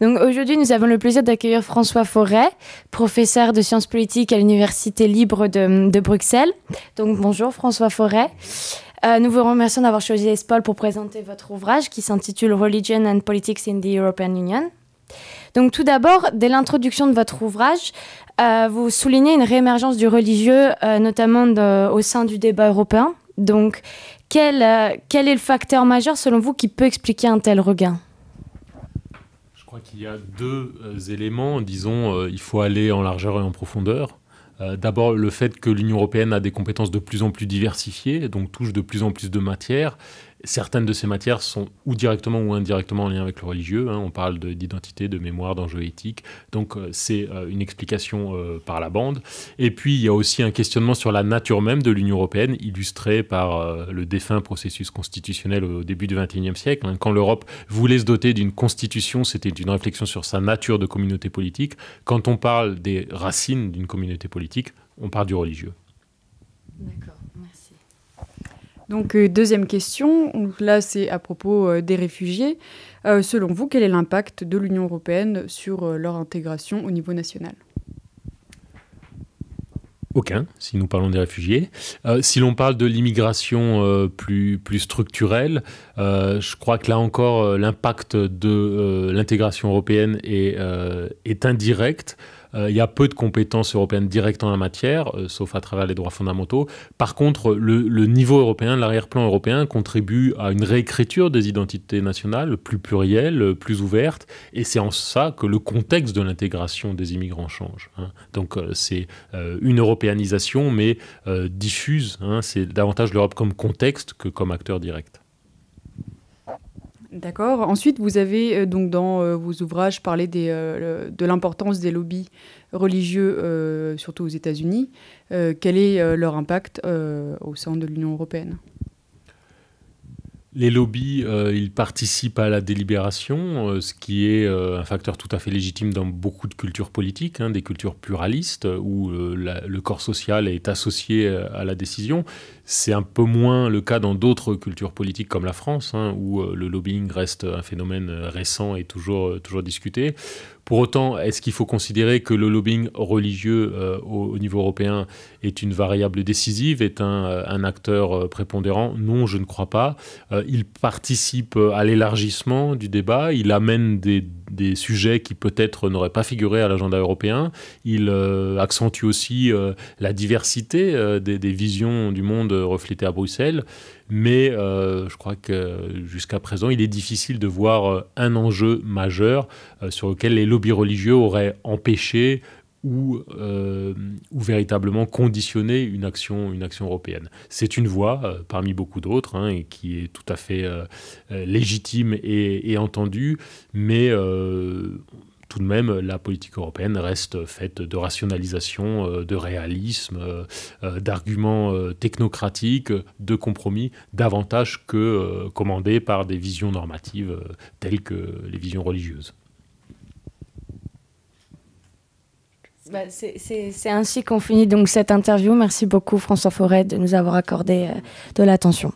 Donc aujourd'hui, nous avons le plaisir d'accueillir François Forest, professeur de sciences politiques à l'Université libre de Bruxelles. Donc bonjour François Forest. Nous vous remercions d'avoir choisi ESPOL pour présenter votre ouvrage qui s'intitule Religion and Politics in the European Union. Donc tout d'abord, dès l'introduction de votre ouvrage, vous soulignez une réémergence du religieux, notamment au sein du débat européen. Donc quel est le facteur majeur selon vous qui peut expliquer un tel regain ? Je crois qu'il y a deux éléments. Disons, il faut aller en largeur et en profondeur. D'abord, le fait que l'Union européenne a des compétences de plus en plus diversifiées, donc touche de plus en plus de matières. Certaines de ces matières sont ou directement ou indirectement en lien avec le religieux. On parle d'identité, de mémoire, d'enjeux éthiques. Donc c'est une explication par la bande. Et puis il y a aussi un questionnement sur la nature même de l'Union européenne, illustré par le défunt processus constitutionnel au début du XXIe siècle. Quand l'Europe voulait se doter d'une constitution, c'était une réflexion sur sa nature de communauté politique. Quand on parle des racines d'une communauté politique, on parle du religieux. D'accord, merci. Donc, deuxième question, donc là c'est à propos des réfugiés. Selon vous, quel est l'impact de l'Union européenne sur leur intégration au niveau national ? Aucun, si nous parlons des réfugiés. Si l'on parle de l'immigration plus structurelle, je crois que là encore, l'impact de l'intégration européenne est indirect. Il y a peu de compétences européennes directes en la matière, sauf à travers les droits fondamentaux. Par contre, le niveau européen, l'arrière-plan européen, contribue à une réécriture des identités nationales plus plurielles, plus ouvertes. Et c'est en ça que le contexte de l'intégration des immigrants change. Donc c'est une européanisation, mais diffuse. C'est davantage l'Europe comme contexte que comme acteur direct. D'accord. Ensuite, vous avez donc dans vos ouvrages parlé de l'importance des lobbies religieux, surtout aux États-Unis. Quel est leur impact au sein de l'Union européenne ? Les lobbies, ils participent à la délibération, ce qui est un facteur tout à fait légitime dans beaucoup de cultures politiques, des cultures pluralistes, où le corps social est associé à la décision. C'est un peu moins le cas dans d'autres cultures politiques comme la France, où le lobbying reste un phénomène récent et toujours discuté. Pour autant, est-ce qu'il faut considérer que le lobbying religieux au niveau européen est une variable décisive, est un acteur prépondérant ? Non, je ne crois pas. Il participe à l'élargissement du débat, il amène des sujets qui peut-être n'auraient pas figuré à l'agenda européen, il accentue aussi la diversité des visions du monde reflétées à Bruxelles, mais je crois que jusqu'à présent, il est difficile de voir un enjeu majeur sur lequel les lobbies religieux auraient empêché ou véritablement conditionner une action européenne. C'est une voie parmi beaucoup d'autres et qui est tout à fait légitime et entendue, mais tout de même, la politique européenne reste faite de rationalisation, de réalisme, d'arguments technocratiques, de compromis, davantage que commandés par des visions normatives telles que les visions religieuses. C'est ainsi qu'on finit donc cette interview. Merci beaucoup François Forest de nous avoir accordé de l'attention.